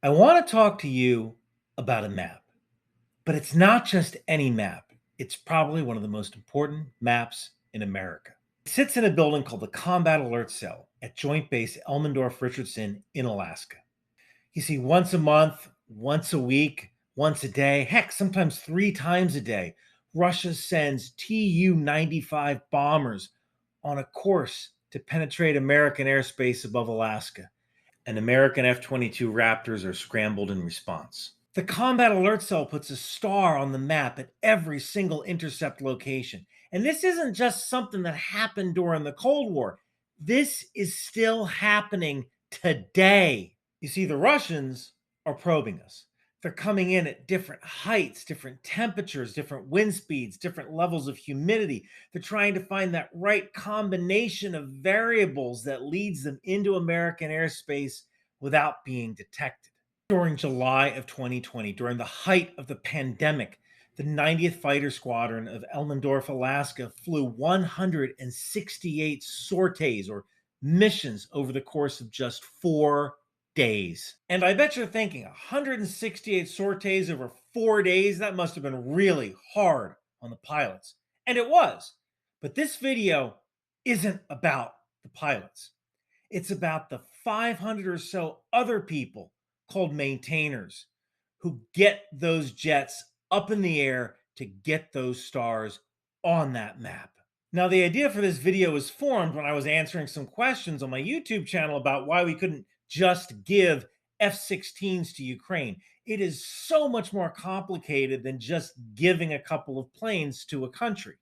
I want to talk to you about a map, but it's not just any map. It's probably one of the most important maps in America. It sits in a building called the Combat Alert Cell at Joint Base Elmendorf-Richardson in Alaska. You see, once a month, once a week, once a day, heck, sometimes 3 times a day, Russia sends Tu-95 bombers on a course to penetrate American airspace above Alaska, and American F-22 Raptors are scrambled in response. The Combat Alert Cell puts a star on the map at every single intercept location. And this isn't just something that happened during the Cold War. This is still happening today. You see, the Russians are probing us. They're coming in at different heights, different temperatures, different wind speeds, different levels of humidity. They're trying to find that right combination of variables that leads them into American airspace without being detected. During July of 2020, during the height of the pandemic, the 90th Fighter Squadron of Elmendorf, Alaska flew 168 sorties or missions over the course of just 4 days. And I bet you're thinking 168 sorties over 4 days, that must have been really hard on the pilots. And it was. But this video isn't about the pilots. It's about the 500 or so other people called maintainers who get those jets up in the air to get those stars on that map. Now, the idea for this video was formed when I was answering some questions on my YouTube channel about why we couldn't just give F-16s to Ukraine. It is so much more complicated than just giving a couple of planes to a country.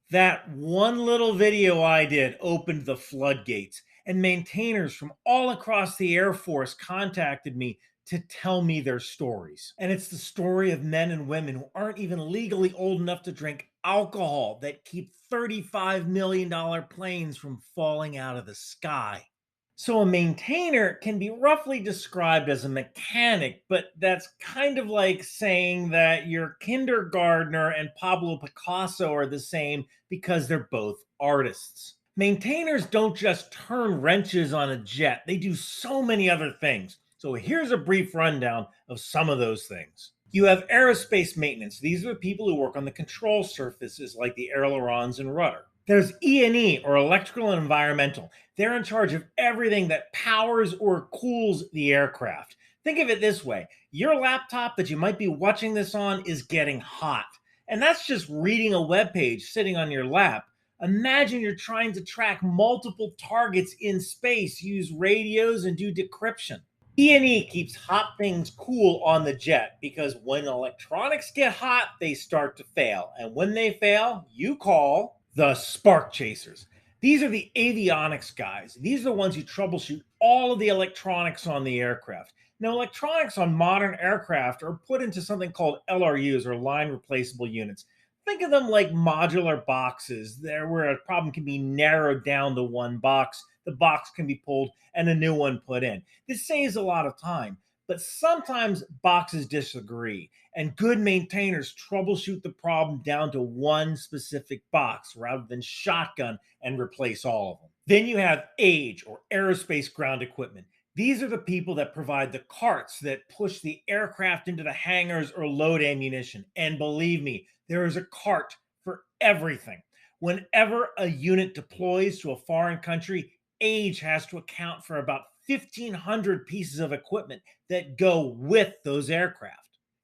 That one little video I did opened the floodgates, and maintainers from all across the Air Force contacted me to tell me their stories. And it's the story of men and women who aren't even legally old enough to drink alcohol that keep $35 million planes from falling out of the sky. So a maintainer can be roughly described as a mechanic, but that's kind of like saying that your kindergartner and Pablo Picasso are the same because they're both artists. Maintainers don't just turn wrenches on a jet, they do so many other things. So here's a brief rundown of some of those things. You have aerospace maintenance. These are the people who work on the control surfaces like the ailerons and rudder. There's E&E, or electrical and environmental. They're in charge of everything that powers or cools the aircraft. Think of it this way. Your laptop that you might be watching this on is getting hot. And that's just reading a web page sitting on your lap. Imagine you're trying to track multiple targets in space, use radios, and do decryption. E&E keeps hot things cool on the jet because when electronics get hot, they start to fail. And when they fail, you call the spark chasers. These are the avionics guys. These are the ones who troubleshoot all of the electronics on the aircraft. Now, electronics on modern aircraft are put into something called LRUs, or line replaceable units. Think of them like modular boxes there where a problem can be narrowed down to one box. The box can be pulled and a new one put in. This saves a lot of time, but sometimes boxes disagree, and good maintainers troubleshoot the problem down to one specific box rather than shotgun and replace all of them. Then you have AGE, or aerospace ground equipment. These are the people that provide the carts that push the aircraft into the hangars or load ammunition. And believe me, there is a cart for everything. Whenever a unit deploys to a foreign country, AGE has to account for about 1,500 pieces of equipment that go with those aircraft.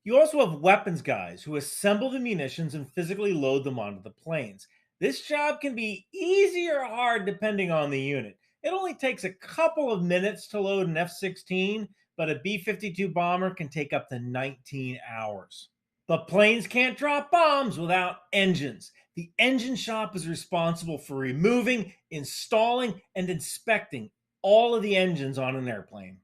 You also have weapons guys who assemble the munitions and physically load them onto the planes. This job can be easy or hard depending on the unit. It only takes a couple of minutes to load an F-16, but a B-52 bomber can take up to 19 hours. But planes can't drop bombs without engines. The engine shop is responsible for removing, installing, and inspecting all of the engines on an airplane.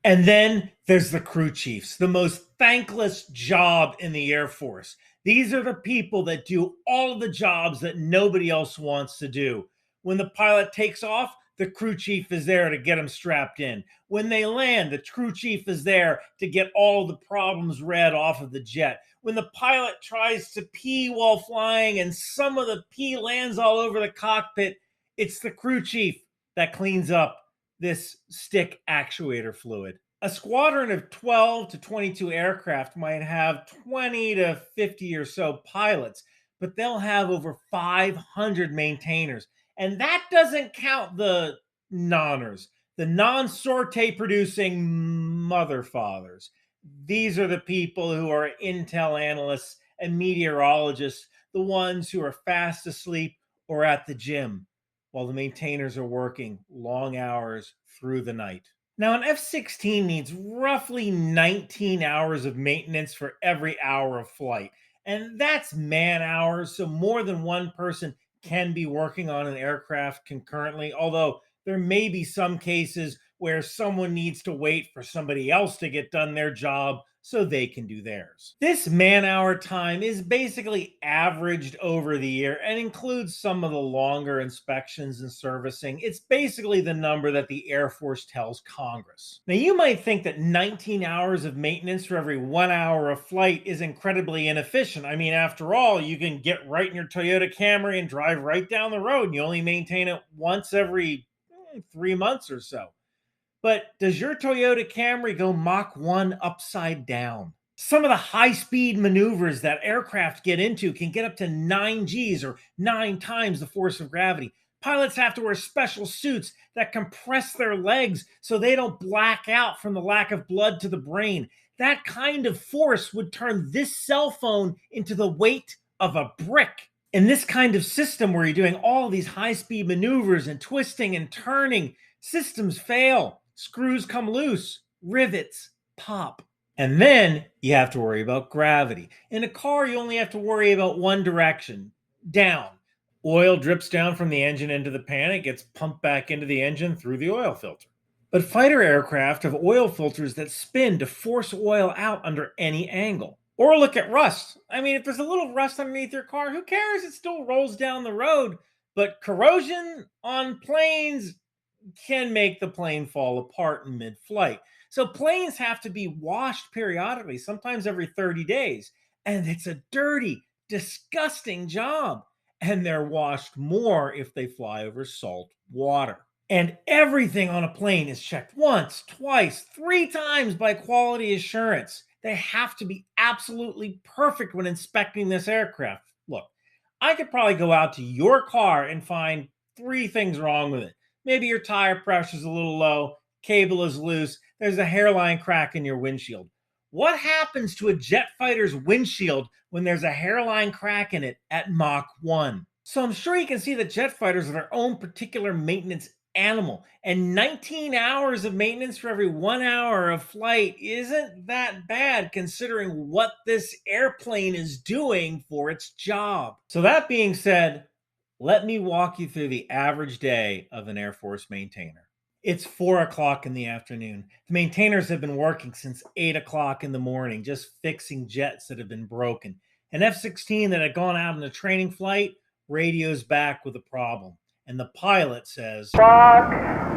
And then there's the crew chiefs, the most thankless job in the Air Force. These are the people that do all of the jobs that nobody else wants to do. When the pilot takes off, the crew chief is there to get them strapped in. When they land, the crew chief is there to get all the problems read off of the jet. When the pilot tries to pee while flying and some of the pee lands all over the cockpit, it's the crew chief that cleans up this stick actuator fluid. A squadron of 12 to 22 aircraft might have 20 to 50 or so pilots, but they'll have over 500 maintainers. And that doesn't count the noners, the non sortie producing mother fathers. These are the people who are intel analysts and meteorologists, the ones who are fast asleep or at the gym while the maintainers are working long hours through the night. Now, an F-16 needs roughly 19 hours of maintenance for every hour of flight. And that's man hours, so more than one person can be working on an aircraft concurrently, although there may be some cases where someone needs to wait for somebody else to get done their job so they can do theirs. This man hour time is basically averaged over the year and includes some of the longer inspections and servicing. It's basically the number that the Air Force tells Congress. Now, you might think that 19 hours of maintenance for every 1 hour of flight is incredibly inefficient. I mean, after all, you can get right in your Toyota Camry and drive right down the road, and you only maintain it once every 3 months or so. But does your Toyota Camry go Mach 1 upside down? Some of the high speed maneuvers that aircraft get into can get up to 9 Gs or 9 times the force of gravity. Pilots have to wear special suits that compress their legs so they don't black out from the lack of blood to the brain. That kind of force would turn this cell phone into the weight of a brick. In this kind of system where you're doing all these high speed maneuvers and twisting and turning, systems fail, screws come loose, rivets pop. And then you have to worry about gravity. In a car, you only have to worry about one direction, down. Oil drips down from the engine into the pan, it gets pumped back into the engine through the oil filter. But fighter aircraft have oil filters that spin to force oil out under any angle. Or look at rust. I mean, if there's a little rust underneath your car, who cares? It still rolls down the road. But corrosion on planes can make the plane fall apart in mid flight. So planes have to be washed periodically, sometimes every 30 days. And it's a dirty, disgusting job. And they're washed more if they fly over salt water. And everything on a plane is checked once, twice, 3 times by quality assurance. They have to be absolutely perfect when inspecting this aircraft. Look, I could probably go out to your car and find 3 things wrong with it. Maybe your tire pressure is a little low, cable is loose, there's a hairline crack in your windshield. What happens to a jet fighter's windshield when there's a hairline crack in it at Mach 1? So I'm sure you can see that jet fighters are their own particular maintenance animal, and 19 hours of maintenance for every 1 hour of flight isn't that bad considering what this airplane is doing for its job. So that being said, let me walk you through the average day of an Air Force maintainer. It's 4 o'clock in the afternoon. The maintainers have been working since 8 o'clock in the morning, just fixing jets that have been broken. An F-16 that had gone out on a training flight radios back with a problem. And the pilot says, Squawk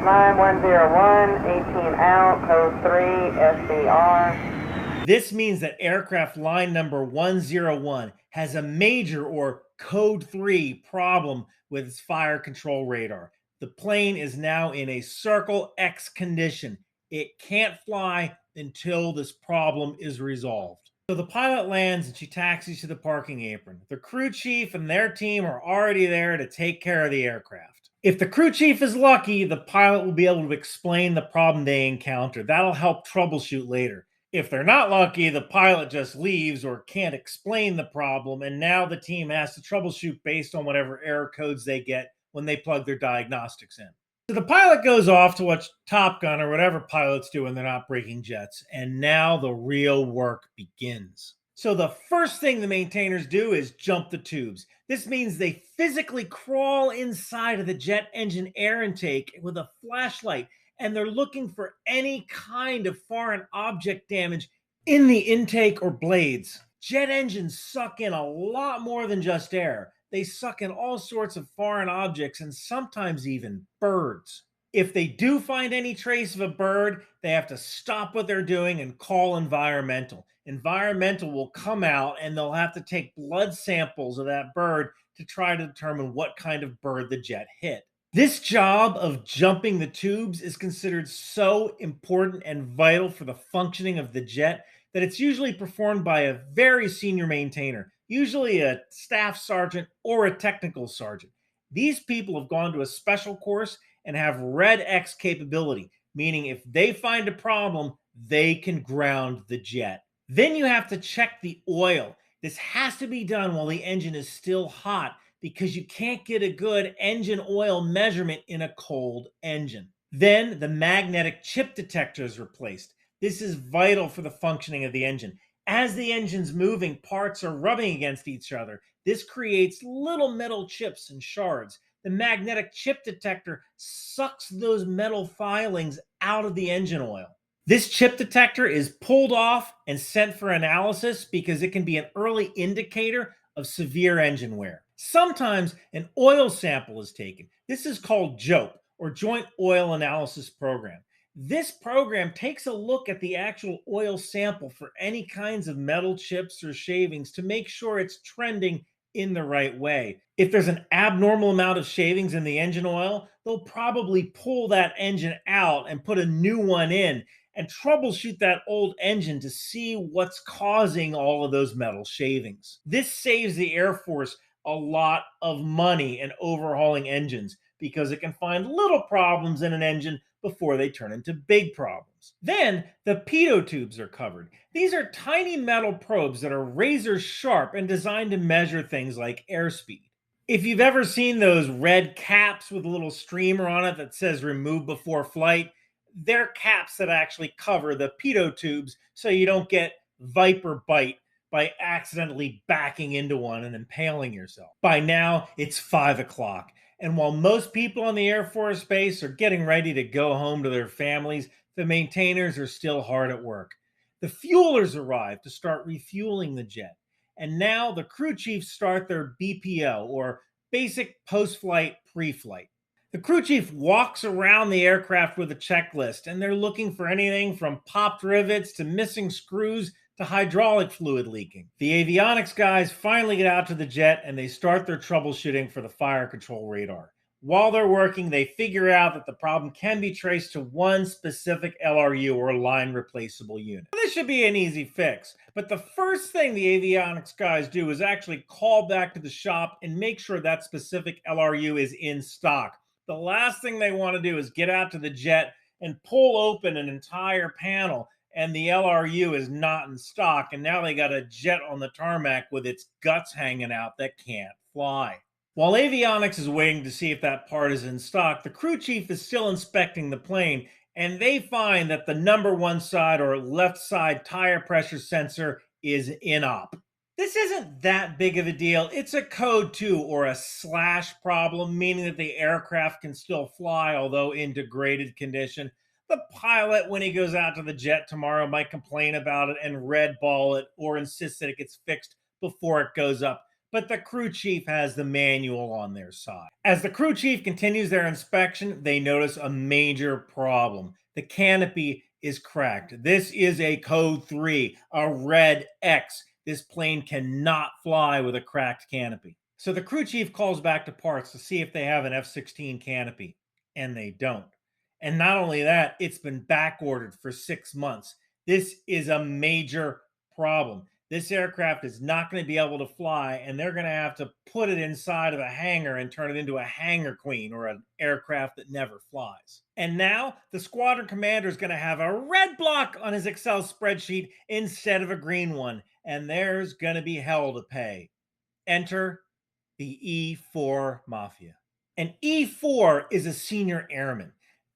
9101, 18 out, code 3, SCR. This means that aircraft line number 101 has a major or code 3 problem with its fire control radar. The plane is now in a circle X condition. It can't fly until this problem is resolved. So the pilot lands and she taxis to the parking apron. The crew chief and their team are already there to take care of the aircraft. If the crew chief is lucky, the pilot will be able to explain the problem they encountered. That'll help troubleshoot later. If they're not lucky, the pilot just leaves or can't explain the problem, and now the team has to troubleshoot based on whatever error codes they get when they plug their diagnostics in. So the pilot goes off to watch Top Gun or whatever pilots do when they're not breaking jets, and now the real work begins. So the first thing the maintainers do is jump the tubes. This means they physically crawl inside of the jet engine air intake with a flashlight, and they're looking for any kind of foreign object damage in the intake or blades. Jet engines suck in a lot more than just air. They suck in all sorts of foreign objects and sometimes even birds. If they do find any trace of a bird, they have to stop what they're doing and call environmental. Environmental will come out and they'll have to take blood samples of that bird to try to determine what kind of bird the jet hit. This job of jumping the tubes is considered so important and vital for the functioning of the jet that it's usually performed by a very senior maintainer, usually a staff sergeant or a technical sergeant. These people have gone to a special course and have red X capability, meaning if they find a problem, they can ground the jet. Then you have to check the oil. This has to be done while the engine is still hot because you can't get a good engine oil measurement in a cold engine. Then the magnetic chip detector is replaced. This is vital for the functioning of the engine. As the engine's moving, parts are rubbing against each other. This creates little metal chips and shards. The magnetic chip detector sucks those metal filings out of the engine oil. This chip detector is pulled off and sent for analysis because it can be an early indicator of severe engine wear. Sometimes an oil sample is taken. This is called JOPE, or Joint Oil Analysis Program. This program takes a look at the actual oil sample for any kinds of metal chips or shavings to make sure it's trending in the right way. If there's an abnormal amount of shavings in the engine oil, they'll probably pull that engine out and put a new one in and troubleshoot that old engine to see what's causing all of those metal shavings. This saves the Air Force a lot of money in overhauling engines because it can find little problems in an engine before they turn into big problems. Then the pitot tubes are covered. These are tiny metal probes that are razor sharp and designed to measure things like airspeed. If you've ever seen those red caps with a little streamer on it that says remove before flight, they're caps that actually cover the pitot tubes so you don't get viper bite by accidentally backing into one and impaling yourself. By now, it's 5 o'clock. And while most people on the Air Force Base are getting ready to go home to their families, the maintainers are still hard at work. The fuelers arrive to start refueling the jet. And now the crew chiefs start their BPO, or basic post flight pre flight. The crew chief walks around the aircraft with a checklist, and they're looking for anything from popped rivets to missing screws to hydraulic fluid leaking. The avionics guys finally get out to the jet and they start their troubleshooting for the fire control radar. While they're working, they figure out that the problem can be traced to one specific LRU, or line replaceable unit. This should be an easy fix, but the first thing the avionics guys do is actually call back to the shop and make sure that specific LRU is in stock. The last thing they want to do is get out to the jet and pull open an entire panel and the LRU is not in stock, and now they got a jet on the tarmac with its guts hanging out that can't fly. While avionics is waiting to see if that part is in stock, the crew chief is still inspecting the plane, and they find that the number one side or left side tire pressure sensor is in-op. This isn't that big of a deal. It's a code 2 or a slash problem, meaning that the aircraft can still fly, although in degraded condition. The pilot, when he goes out to the jet tomorrow, might complain about it and red ball it or insist that it gets fixed before it goes up. But the crew chief has the manual on their side. As the crew chief continues their inspection, they notice a major problem. The canopy is cracked. This is a code 3, a red X. This plane cannot fly with a cracked canopy. So the crew chief calls back to parts to see if they have an F-16 canopy, and they don't. And not only that, it's been back ordered for 6 months. This is a major problem. This aircraft is not going to be able to fly, and they're going to have to put it inside of a hangar and turn it into a hangar queen, or an aircraft that never flies. And now the squadron commander is going to have a red block on his Excel spreadsheet instead of a green one, and there's going to be hell to pay. Enter the E4 Mafia. An E4 is a senior airman.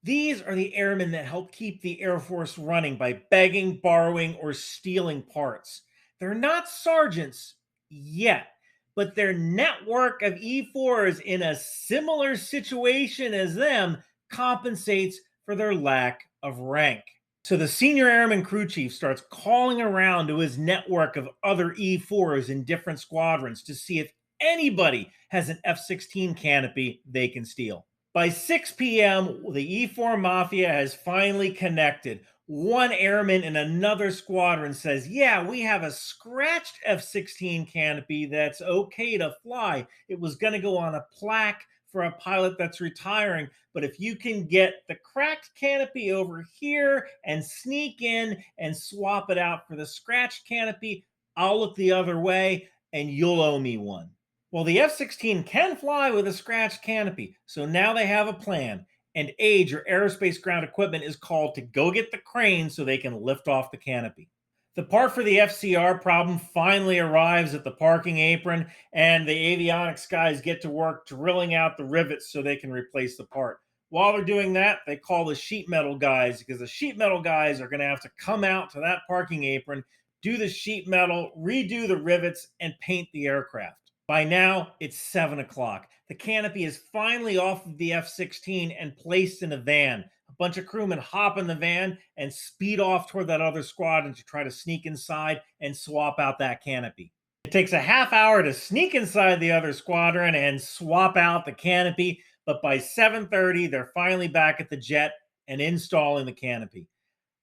These are the airmen that help keep the Air Force running by begging, borrowing, or stealing parts. They're not sergeants yet, but their network of E4s in a similar situation as them compensates for their lack of rank. So the senior airman crew chief starts calling around to his network of other E4s in different squadrons to see if anybody has an F-16 canopy they can steal. By 6 p.m., the E4 Mafia has finally connected. One airman in another squadron says, yeah, we have a scratched F-16 canopy that's okay to fly. It was going to go on a plaque for a pilot that's retiring. But if you can get the cracked canopy over here and sneak in and swap it out for the scratched canopy, I'll look the other way and you'll owe me one. Well, the F-16 can fly with a scratched canopy, so now they have a plan. And AGE, or Aerospace Ground Equipment, is called to go get the crane so they can lift off the canopy. The part for the FCR problem finally arrives at the parking apron, and the avionics guys get to work drilling out the rivets so they can replace the part. While they're doing that, they call the sheet metal guys, because the sheet metal guys are going to have to come out to that parking apron, do the sheet metal, redo the rivets, and paint the aircraft. By now, it's 7 o'clock. The canopy is finally off of the F-16 and placed in a van. A bunch of crewmen hop in the van and speed off toward that other squadron to try to sneak inside and swap out that canopy. It takes a half hour to sneak inside the other squadron and swap out the canopy, but by 7:30, they're finally back at the jet and installing the canopy.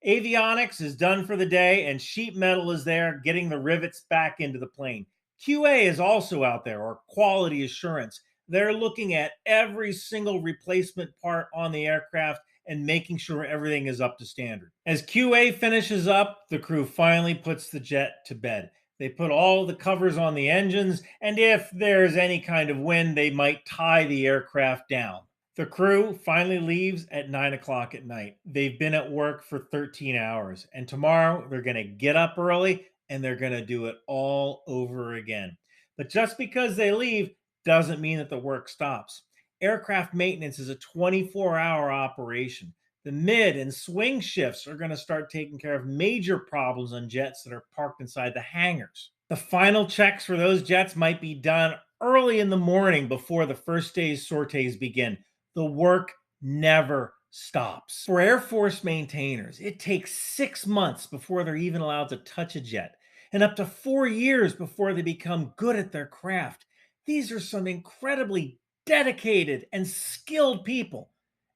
Avionics is done for the day, and sheet metal is there getting the rivets back into the plane. QA is also out there, or quality assurance. They're looking at every single replacement part on the aircraft and making sure everything is up to standard. As QA finishes up, the crew finally puts the jet to bed. They put all the covers on the engines, and if there's any kind of wind, they might tie the aircraft down. The crew finally leaves at 9 o'clock at night. They've been at work for 13 hours, and tomorrow they're going to get up early and they're going to do it all over again. But just because they leave doesn't mean that the work stops. Aircraft maintenance is a 24-hour operation. The mid and swing shifts are going to start taking care of major problems on jets that are parked inside the hangars. The final checks for those jets might be done early in the morning before the first day's sorties begin. The work never stops. For Air Force maintainers, it takes 6 months before they're even allowed to touch a jet, and up to 4 years before they become good at their craft. These are some incredibly dedicated and skilled people,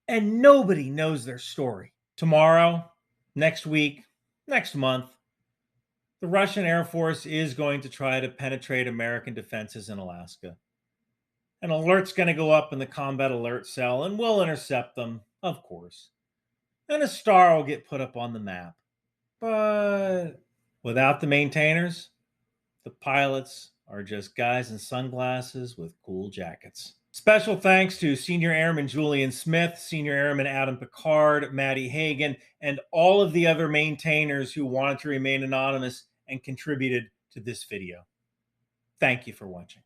and nobody knows their story. Tomorrow, next week, next month, the Russian Air Force is going to try to penetrate American defenses in Alaska. An alert's going to go up in the combat alert cell, and we'll intercept them, of course. And a star will get put up on the map. But without the maintainers, the pilots are just guys in sunglasses with cool jackets. Special thanks to Senior Airman Julian Smith, Senior Airman Adam Pickard, Maddi Hagan, and all of the other maintainers who wanted to remain anonymous and contributed to this video. Thank you for watching.